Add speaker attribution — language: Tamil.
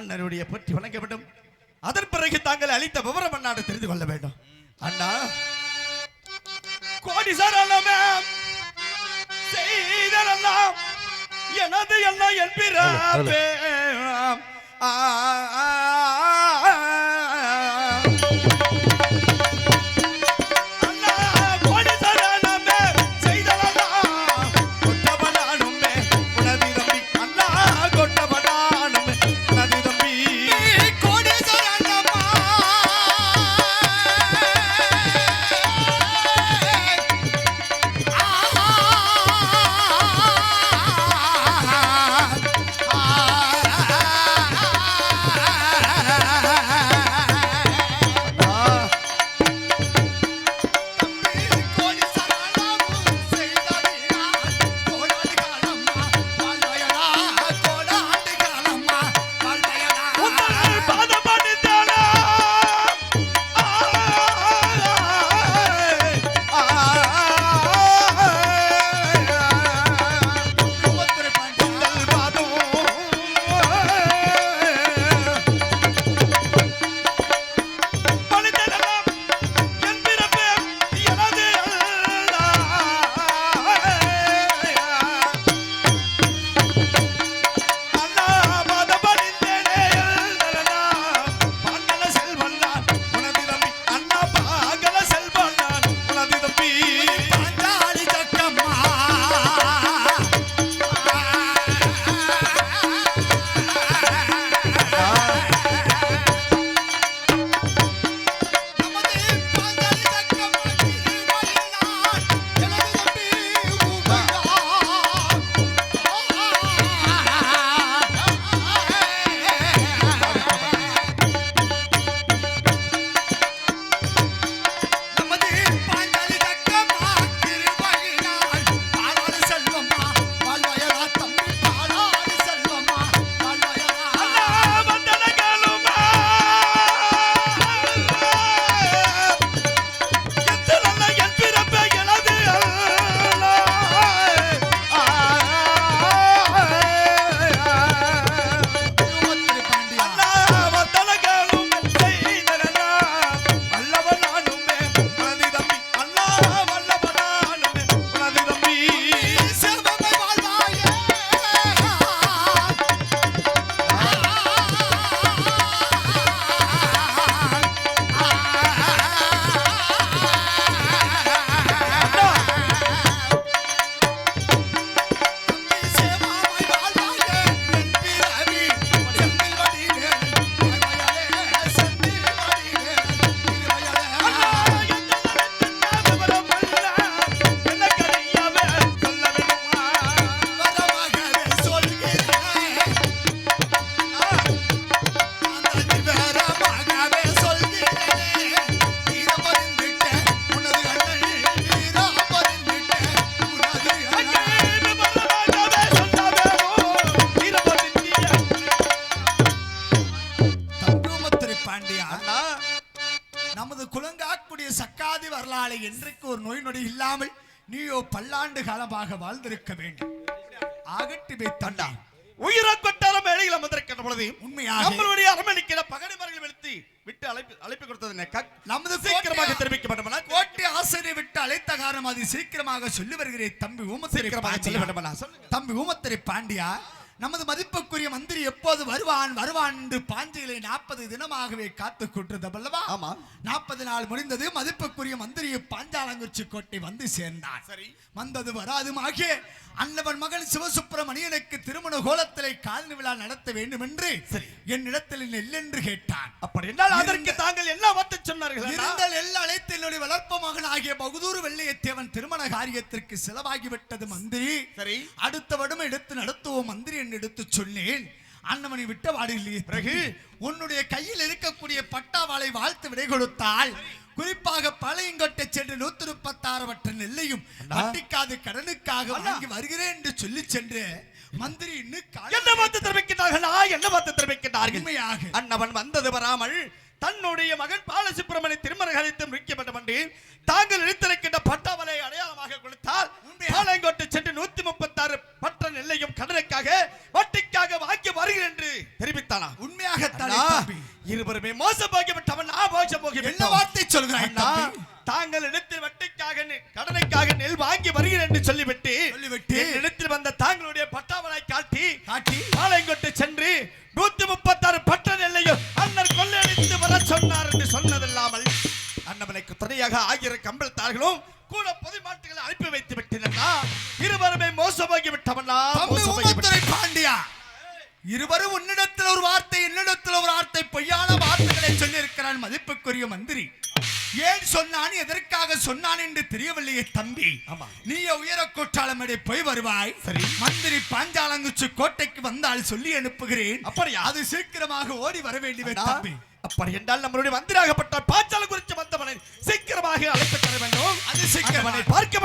Speaker 1: அண்ணனுடைய பற்றி வணங்க வேண்டும். அதன் பிறகு தாங்கள் அளித்த விவரம் அண்ணாடு தெரிந்து கொள்ள வேண்டும். அண்ணா கோடி சரணமே செய்தெல்லாம் எனது என்ன என்பிராபே
Speaker 2: சக்காதி வரலாறு என்றைக்கு ஒரு நோய் நொடி இல்லாமல் நீயோ பல்லாண்டு காலமாக வாழ்ந்திருக்க வேண்டும். ஆகட்டுமே தண்டா
Speaker 1: உயிரை கொட்டார மேடையில் அமர்ந்திருக்கிற பொழுது
Speaker 2: உண்மையாக
Speaker 1: நம்மளுடைய அரண்மனைக்கிற பகடைமரங்களை வெளுத்து விட்டு அழைப்பு கொடுத்தது
Speaker 2: நமது
Speaker 1: சீக்கிரமாக தெரிவிக்கப்பட்டோம்னா
Speaker 2: கோட்டை ஆசிரியரை விட்டு அழைத்த காரணம் அது சீக்கிரமாக சொல்லி வருகிறேன். தம்பி ஊமத்திரை பாண்டியா, நமது மதிப்புக்குரிய மந்திரி எப்போது வருவான் வருவான் என்று பாஞ்சிகளை 40 தினமாகவே காத்து கொண்டிருந்தவல்லவா?
Speaker 1: ஆமா,
Speaker 2: 40 நாள் முடிந்தது. மதிப்புக்குரிய மந்திரி பாஞ்சாலங்குறிச்சி கோட்டை வந்து சேர்ந்தான்.
Speaker 1: சரி,
Speaker 2: வந்தது வராதுமாகிய அன்னவன் மகன் சிவசுப்பிரமணியனுக்கு திருமண கோலத்திலே காலனி விழா நடத்த வேண்டும் என்று என்னிடத்தில் நெல்லென்று கேட்டான்.
Speaker 1: அப்படி என்றால் அதற்கு தாங்கள் என்ன வார்த்தை சொன்னார்கள்?
Speaker 2: இருந்தால் எல்லா அழைத்தினுடைய வளர்ப்பு மகன் ஆகிய பகுதூர் வெள்ளையத்தேவன் திருமண காரியத்திற்கு செலவாகிவிட்டது மந்திரி.
Speaker 1: சரி,
Speaker 2: அடுத்த வருடம் எடுத்து நடத்துவோம் மந்திரி என்று எடுத்து சொன்னேன். அன்னமணி விட்ட வாடு இல்லையே. பிறகு உன்னுடைய கையில் இருக்கக்கூடிய பட்டாவாளை வாழ்த்து விடை கொடுத்தால் குறிப்பாக பழையங்கொட்டை சென்று 136 வட்ட நெல்லையும் வட்டிக்காது கடனுக்காக வாங்கி வருகிறேன் என்று சொல்லி சென்று மந்திரி
Speaker 1: என்ன வார்த்தை தெரிவிக்கிறார்கள்? அன்னவன் வந்தது வராமல் தன்னுடைய மகன் பாலசுப்பிரமணிய திருமண காரியத்தை முடிக்கப்பட்ட மண்டி தாங்கள் இழுத்திருக்கின்ற பட்டாவலை அடையாளமாக கொடுத்தால் பாளையங்கோட்டை சென்று 136 பட்ட நெல்லையும் கடனுக்காக வட்டிக்காக வாங்கி வருகிறேன் என்று தெரிவித்தானா?
Speaker 2: உண்மையாக
Speaker 1: விரைவில் வாங்கி வருகிறேன் என்று சொல்லிவிட்டு
Speaker 2: சொல்லிவிட்டு
Speaker 1: இடத்தில் வந்த தாங்களுடைய பட்டாவலை காட்டி
Speaker 2: காட்டி
Speaker 1: பாளையங்கோட்டை சென்று 136 பட்ட நெல்லையும் அண்ணர் கொள்ளையடித்து வர சொன்னார் என்று சொன்னதில்லாமல் அண்ணமலைக்கு துணையாக 1000 கம்பளத்தார்களும் கூட பொது மாட்டுகளை அனுப்பி வைத்து விட்டீர்களா? இருவருமே மோசமாகி விட்டவனா?
Speaker 2: பாண்டியா, இருவரும் உன்னிடத்தில் ஒரு வார்த்தை என்னிடத்தில் ஒரு வார்த்தை பொய்யான வார்த்தைகளை சொல்லி இருக்கிறான் மதிப்புக்குரிய மந்திரி. ஏன் சொன்னான், எதற்காக சொன்னான் என்று தெரியவில்லையே தம்பி. நீ உயர கோட்டாளமடை போய் வருவாய்.
Speaker 1: சரி,
Speaker 2: மந்திரி பாஞ்சாலங்குச்சி கோட்டைக்கு வந்தால் சொல்லி அனுப்புகிறேன்.
Speaker 1: அப்படியா?
Speaker 2: அது சீக்கிரமாக ஓடி வர வேண்டியவை தம்பி.
Speaker 1: அப்படி என்றால் நம்மளுடைய மந்திராகப்பட்ட பாஞ்சாலம் குறித்து வந்தவனை சீக்கிரமாக அழைத்து தர வேண்டும்.
Speaker 2: அது சீக்கிரமாக
Speaker 1: பார்க்க